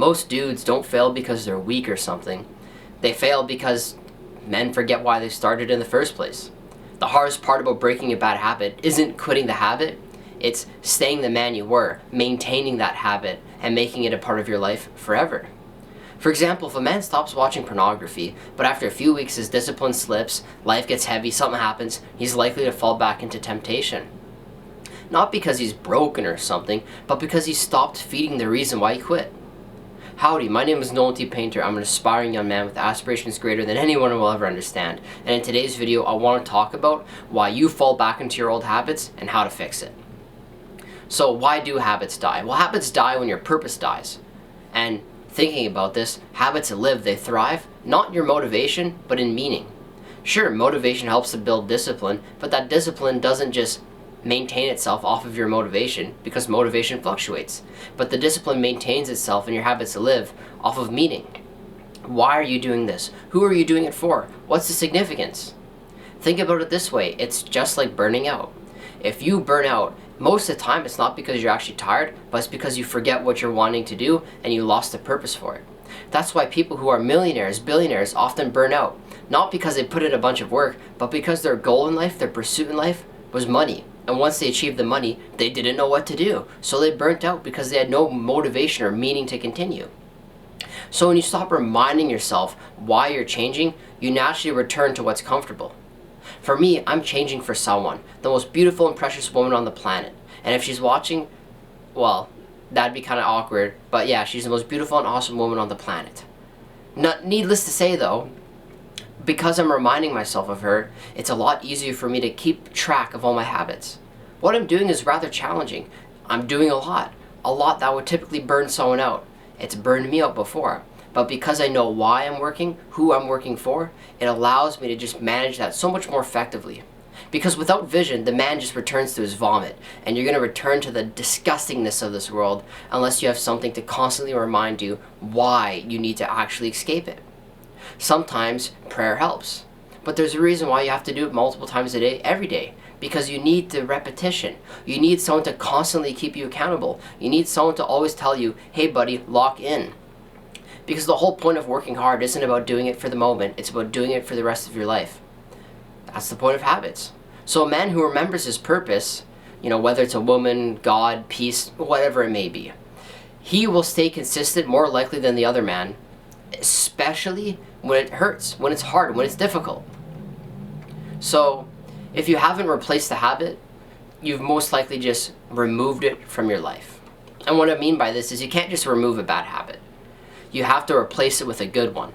Most dudes don't fail because they're weak or something. They fail because men forget why they started in the first place. The hardest part about breaking a bad habit isn't quitting the habit, it's staying the man you were, maintaining that habit, and making it a part of your life forever. For example, if a man stops watching pornography, but after a few weeks his discipline slips, life gets heavy, something happens, he's likely to fall back into temptation. Not because he's broken or something, but because he stopped feeding the reason why he quit. Howdy, my name is Nolan T. Painter. I'm an aspiring young man with aspirations greater than anyone will ever understand. And in today's video, I want to talk about why you fall back into your old habits and how to fix it. So why do habits die? Well, habits die when your purpose dies. And thinking about this, habits live, they thrive, not in your motivation, but in meaning. Sure, motivation helps to build discipline, but that discipline doesn't just maintain itself off of your motivation, because motivation fluctuates. But the discipline maintains itself and your habits live off of meaning. Why are you doing this? Who are you doing it for? What's the significance? Think about it this way, it's just like burning out. If you burn out, most of the time it's not because you're actually tired, but it's because you forget what you're wanting to do and you lost the purpose for it. That's why people who are millionaires, billionaires often burn out. Not because they put in a bunch of work, but because their goal in life, their pursuit in life was money. And once they achieved the money, they didn't know what to do. So they burnt out because they had no motivation or meaning to continue. So when you stop reminding yourself why you're changing, you naturally return to what's comfortable. For me, I'm changing for someone, the most beautiful and precious woman on the planet. And if she's watching, well, that'd be kind of awkward. But yeah, she's the most beautiful and awesome woman on the planet. Not needless to say though, because I'm reminding myself of her, it's a lot easier for me to keep track of all my habits. What I'm doing is rather challenging. I'm doing a lot that would typically burn someone out. It's burned me out before. But because I know why I'm working, who I'm working for, it allows me to just manage that so much more effectively. Because without vision, the man just returns to his vomit, and you're going to return to the disgustingness of this world unless you have something to constantly remind you why you need to actually escape it. Sometimes prayer helps, but there's a reason why you have to do it multiple times a day, every day, because you need the repetition. You need someone to constantly keep you accountable. You need someone to always tell you, hey buddy, lock in. Because the whole point of working hard isn't about doing it for the moment, it's about doing it for the rest of your life. That's the point of habits. So a man who remembers his purpose, whether it's a woman, God, peace, whatever it may be, he will stay consistent more likely than the other man, especially when it hurts, when it's hard, when it's difficult. So if you haven't replaced the habit, you've most likely just removed it from your life. And what I mean by this is you can't just remove a bad habit. You have to replace it with a good one.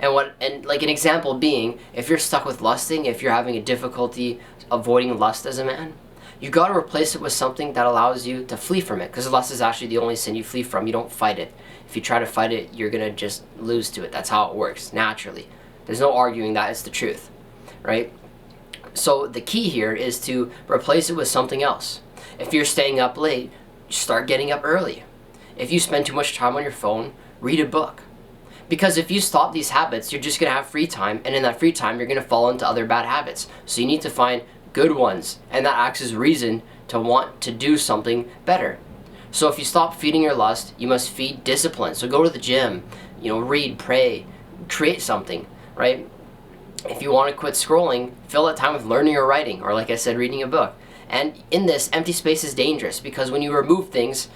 And like an example being, if you're stuck with lusting, if you're having a difficulty avoiding lust as a man, you got to replace it with something that allows you to flee from it, because lust is actually the only sin you flee from. You don't fight it. If you try to fight it, you're going to just lose to it. That's how it works, naturally. There's no arguing that. It's the truth, right? So the key here is to replace it with something else. If you're staying up late, start getting up early. If you spend too much time on your phone, read a book. Because if you stop these habits, you're just going to have free time, and in that free time, you're going to fall into other bad habits. So you need to find good ones, and that acts as reason to want to do something better. So if you stop feeding your lust, you must feed discipline. So go to the gym, read, pray, create something, right? If you want to quit scrolling, fill that time with learning or writing, or like I said, reading a book. And in this, empty space is dangerous, because when you remove things,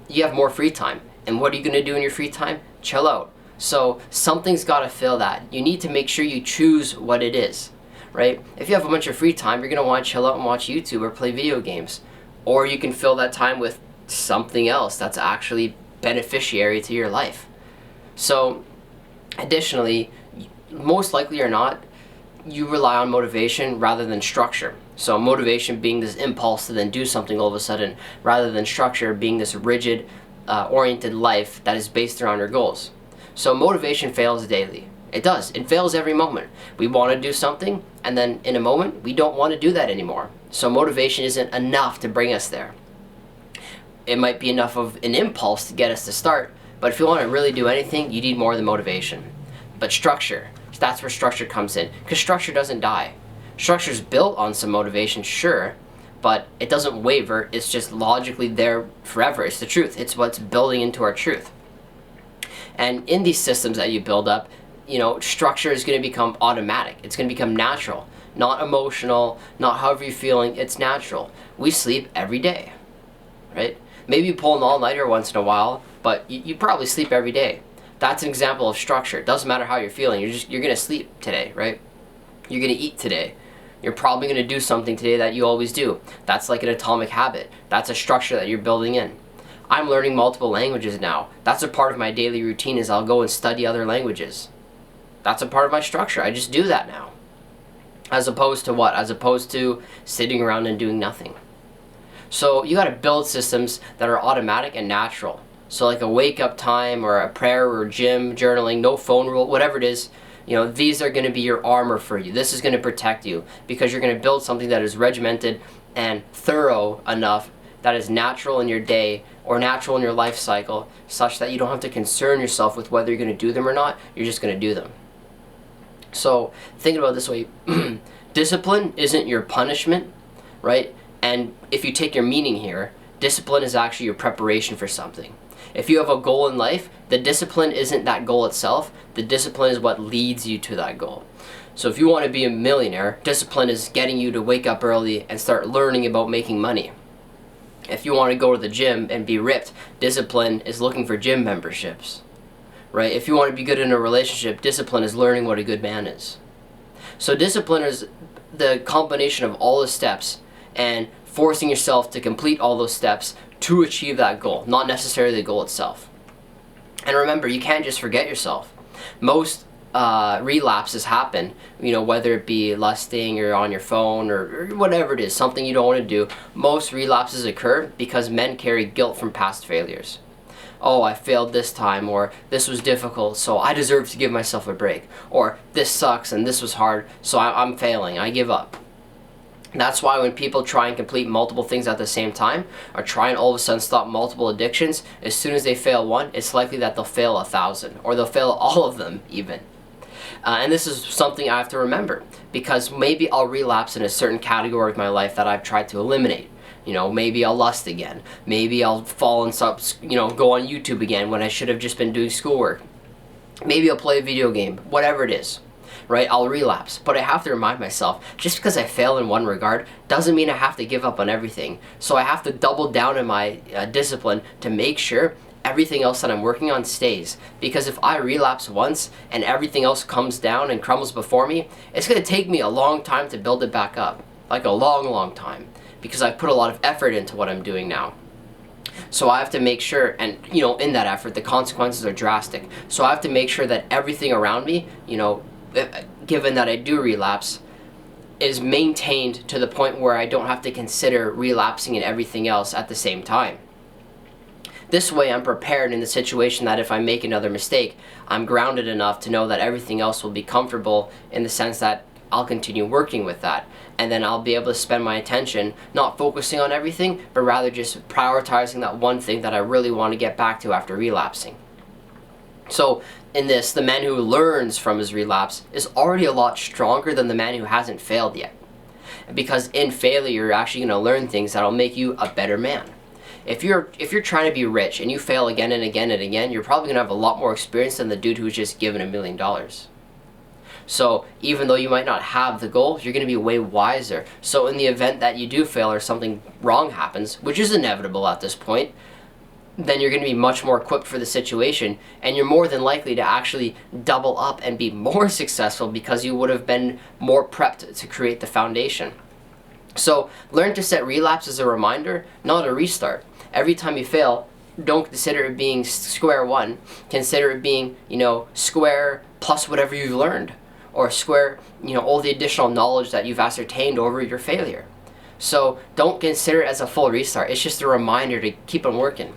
you have more free time. And what are you going to do in your free time? Chill out. So something's got to fill that. You need to make sure you choose what it is, right? If you have a bunch of free time, you're going to want to chill out and watch YouTube or play video games. Or you can fill that time with something else that's actually beneficiary to your life. So additionally, most likely or not, you rely on motivation rather than structure. So motivation being this impulse to then do something all of a sudden, rather than structure being this rigid, oriented life that is based around your goals. So motivation fails daily. It does. It fails every moment. We want to do something, and then in a moment, we don't want to do that anymore. So motivation isn't enough to bring us there. It might be enough of an impulse to get us to start, but if you want to really do anything, you need more than motivation. But structure, that's where structure comes in, because structure doesn't die. Structure's built on some motivation, sure, but it doesn't waver. It's just logically there forever. It's the truth. It's what's building into our truth. And in these systems that you build up, structure is going to become automatic. It's going to become natural, not emotional, not however you're feeling. It's natural. We sleep every day, right? Maybe you pull an all-nighter once in a while, but you probably sleep every day. That's an example of structure. It doesn't matter how you're feeling. You're going to sleep today, right? You're going to eat today. You're probably going to do something today that you always do. That's like an atomic habit. That's a structure that you're building in. I'm learning multiple languages now. That's a part of my daily routine is I'll go and study other languages. That's a part of my structure. I just do that now. As opposed to what? As opposed to sitting around and doing nothing. So you got to build systems that are automatic and natural. So like a wake up time or a prayer or gym, journaling, no phone rule, whatever it is, these are going to be your armor for you. This is going to protect you because you're going to build something that is regimented and thorough enough that is natural in your day or natural in your life cycle such that you don't have to concern yourself with whether you're going to do them or not. You're just going to do them. So think about it this way. Discipline isn't your punishment, right? And if you take your meaning here, discipline is actually your preparation for something. If you have a goal in life, the discipline isn't that goal itself. The discipline is what leads you to that goal. So if you want to be a millionaire, discipline is getting you to wake up early and start learning about making money. If you want to go to the gym and be ripped, discipline is looking for gym memberships, right? If you want to be good in a relationship, discipline is learning what a good man is. So discipline is the combination of all the steps and forcing yourself to complete all those steps to achieve that goal, not necessarily the goal itself. And remember, you can't just forget yourself. Most relapses happen, whether it be lusting or on your phone or whatever it is, something you don't want to do. Most relapses occur because men carry guilt from past failures. Oh, I failed this time, or this was difficult, so I deserve to give myself a break. Or this sucks and this was hard, so I'm failing, I give up. That's why when people try and complete multiple things at the same time, or try and all of a sudden stop multiple addictions, as soon as they fail one, it's likely that they'll fail 1,000, or they'll fail all of them even. And this is something I have to remember, because maybe I'll relapse in a certain category of my life that I've tried to eliminate. Maybe I'll lust again. Maybe I'll fall and stop, go on YouTube again when I should have just been doing schoolwork. Maybe I'll play a video game, whatever it is. Right, I'll relapse, but I have to remind myself, just because I fail in one regard doesn't mean I have to give up on everything. So I have to double down in my discipline to make sure everything else that I'm working on stays. Because if I relapse once and everything else comes down and crumbles before me, it's going to take me a long time to build it back up. Like a long, long time. Because I've put a lot of effort into what I'm doing now. So I have to make sure, and in that effort, the consequences are drastic. So I have to make sure that everything around me, given that I do relapse, is maintained to the point where I don't have to consider relapsing and everything else at the same time. This way I'm prepared in the situation that if I make another mistake, I'm grounded enough to know that everything else will be comfortable in the sense that I'll continue working with that. And then I'll be able to spend my attention not focusing on everything, but rather just prioritizing that one thing that I really want to get back to after relapsing. So in this, the man who learns from his relapse is already a lot stronger than the man who hasn't failed yet. Because in failure, you're actually going to learn things that'll make you a better man. If you're trying to be rich and you fail again and again and again, you're probably going to have a lot more experience than the dude who's just given $1 million. So even though you might not have the goal, you're going to be way wiser. So in the event that you do fail or something wrong happens, which is inevitable at this point, then you're going to be much more equipped for the situation, and you're more than likely to actually double up and be more successful because you would have been more prepped to create the foundation. So learn to set relapse as a reminder, not a restart. Every time you fail, don't consider it being square one. Consider it being, square plus whatever you've learned, or square, all the additional knowledge that you've ascertained over your failure. So don't consider it as a full restart. It's just a reminder to keep on working.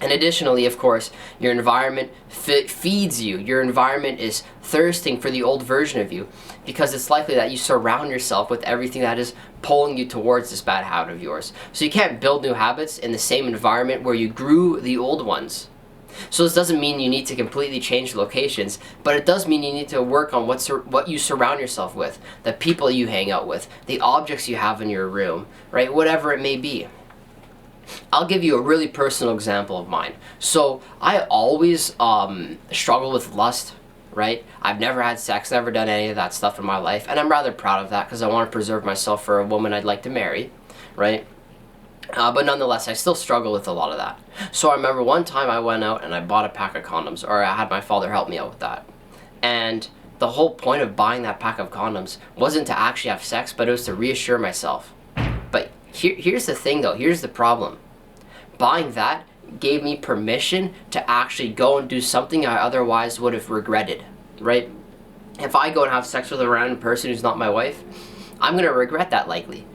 And additionally, of course, your environment feeds you. Your environment is thirsting for the old version of you, because it's likely that you surround yourself with everything that is pulling you towards this bad habit of yours. So you can't build new habits in the same environment where you grew the old ones. So this doesn't mean you need to completely change locations, but it does mean you need to work on what you surround yourself with, the people you hang out with, the objects you have in your room, right? Whatever it may be. I'll give you a really personal example of mine. So I always struggle with lust, right? I've never had sex, never done any of that stuff in my life, and I'm rather proud of that because I want to preserve myself for a woman I'd like to marry, right? But nonetheless, I still struggle with a lot of that. So I remember one time I went out and I bought a pack of condoms, or I had my father help me out with that. And the whole point of buying that pack of condoms wasn't to actually have sex, but it was to reassure myself. But here's the thing though, here's the problem. Buying that gave me permission to actually go and do something I otherwise would have regretted, right? If I go and have sex with a random person who's not my wife, I'm gonna regret that likely.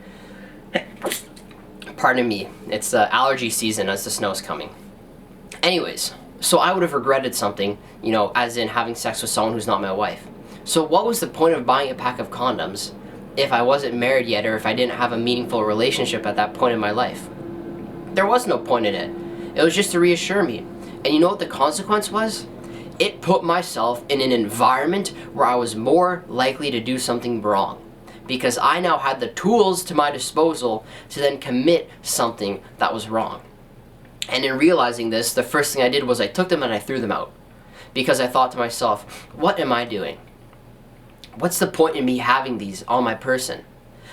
Pardon me, it's allergy season as the snow's coming. Anyways, so I would have regretted something, you know, as in having sex with someone who's not my wife. So what was the point of buying a pack of condoms if I wasn't married yet, or if I didn't have a meaningful relationship at that point in my life? There was no point in it. It was just to reassure me. And you know what the consequence was? It put myself in an environment where I was more likely to do something wrong, because I now had the tools to my disposal to then commit something that was wrong. And in realizing this, the first thing I did was I took them and I threw them out, because I thought to myself, what am I doing? What's the point in me having these on my person?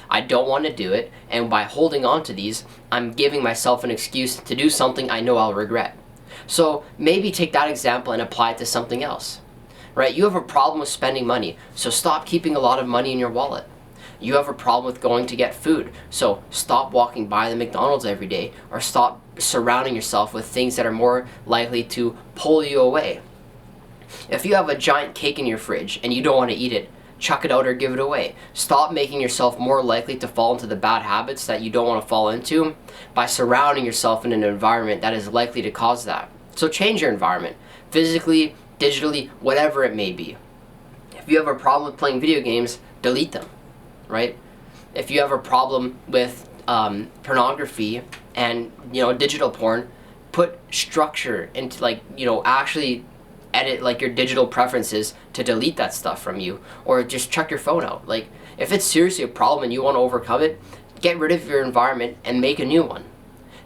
I don't want to do it, and by holding on to these, I'm giving myself an excuse to do something I know I'll regret. So maybe take that example and apply it to something else, right? You have a problem with spending money, so stop keeping a lot of money in your wallet. You have a problem with going to get food, so stop walking by the McDonald's every day, or stop surrounding yourself with things that are more likely to pull you away. If you have a giant cake in your fridge and you don't want to eat it, chuck it out or give it away. Stop making yourself more likely to fall into the bad habits that you don't want to fall into by surrounding yourself in an environment that is likely to cause that. So change your environment, physically, digitally, whatever it may be. If you have a problem with playing video games, delete them, right? If you have a problem with pornography and, you know, digital porn, put structure into, like, you know, actually edit like your digital preferences to delete that stuff from you, or just check your phone out. Like, if it's seriously a problem and you want to overcome it, get rid of your environment and make a new one.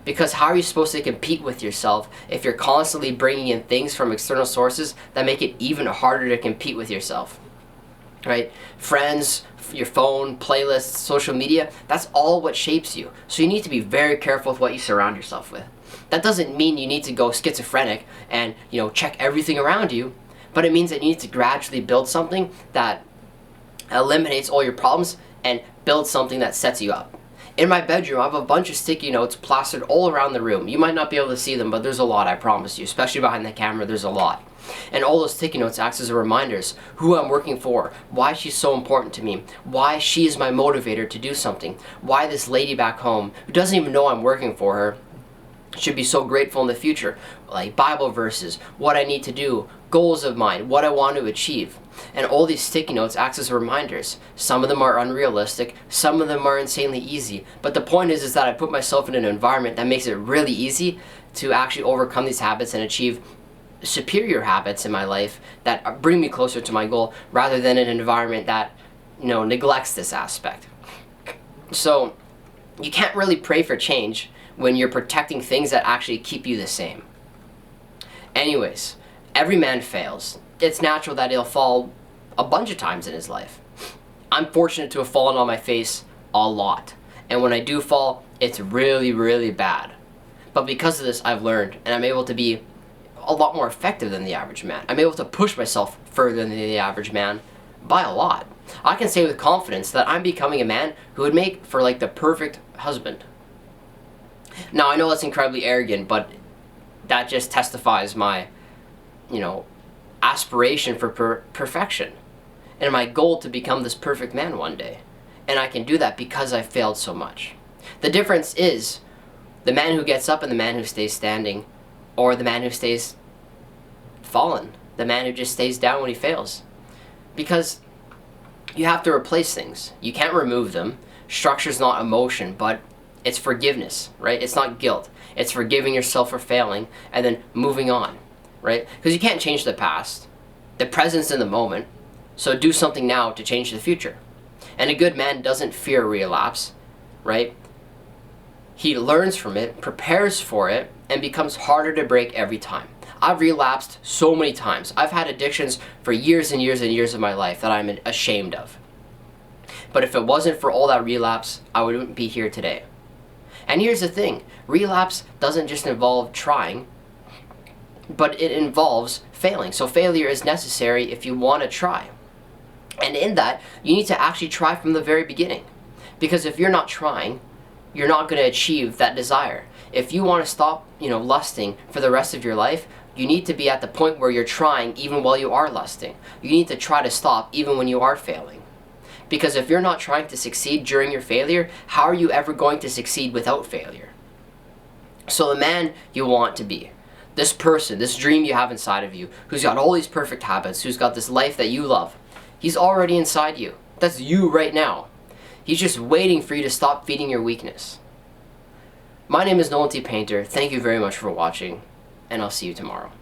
Because how are you supposed to compete with yourself if you're constantly bringing in things from external sources that make it even harder to compete with yourself, right? Friends, your phone, playlists, social media, that's all what shapes you. So you need to be very careful with what you surround yourself with. That doesn't mean you need to go schizophrenic and, you know, check everything around you, but it means that you need to gradually build something that eliminates all your problems and build something that sets you up. In my bedroom, I have a bunch of sticky notes plastered all around the room. You might not be able to see them, but there's a lot, I promise you. Especially behind the camera, there's a lot. And all those sticky notes acts as reminders, who I'm working for, why she's so important to me, why she is my motivator to do something, why this lady back home, who doesn't even know I'm working for her, should be so grateful in the future. Like Bible verses, what I need to do, goals of mine, what I want to achieve. And all these sticky notes act as reminders. Some of them are unrealistic, some of them are insanely easy. But the point is that I put myself in an environment that makes it really easy to actually overcome these habits and achieve superior habits in my life that bring me closer to my goal, rather than an environment that, you know, neglects this aspect. So you can't really pray for change when you're protecting things that actually keep you the same. Anyways, every man fails. It's natural that he'll fall a bunch of times in his life. I'm fortunate to have fallen on my face a lot. And when I do fall, it's really, really bad. But because of this, I've learned, and I'm able to be a lot more effective than the average man. I'm able to push myself further than the average man by a lot. I can say with confidence that I'm becoming a man who would make for like the perfect husband. Now, I know that's incredibly arrogant, but that just testifies my, you know, aspiration for perfection and my goal to become this perfect man one day. And I can do that because I failed so much. The difference is the man who gets up and the man who stays standing, or the man who stays fallen, the man who just stays down when he fails. Because you have to replace things. You can't remove them. Structure's not emotion, but it's forgiveness, right? It's not guilt. It's forgiving yourself for failing and then moving on, right? Because you can't change the past. The present's in the moment, so do something now to change the future. And a good man doesn't fear relapse, right? he learns from it, prepares for it, and becomes harder to break every time. I've relapsed so many times. I've had addictions for years and years and years of my life that I'm ashamed of. But if it wasn't for all that relapse, I wouldn't be here today. And here's the thing, relapse doesn't just involve trying, but it involves failing. So failure is necessary if you want to try. And in that, you need to actually try from the very beginning. Because if you're not trying, you're not going to achieve that desire. If you want to stop, lusting for the rest of your life, you need to be at the point where you're trying even while you are lusting. You need to try to stop even when you are failing. Because if you're not trying to succeed during your failure, how are you ever going to succeed without failure? So the man you want to be, this person, this dream you have inside of you, who's got all these perfect habits, who's got this life that you love, he's already inside you. That's you right now. He's just waiting for you to stop feeding your weakness. My name is Nolan T. Painter. Thank you very much for watching, and I'll see you tomorrow.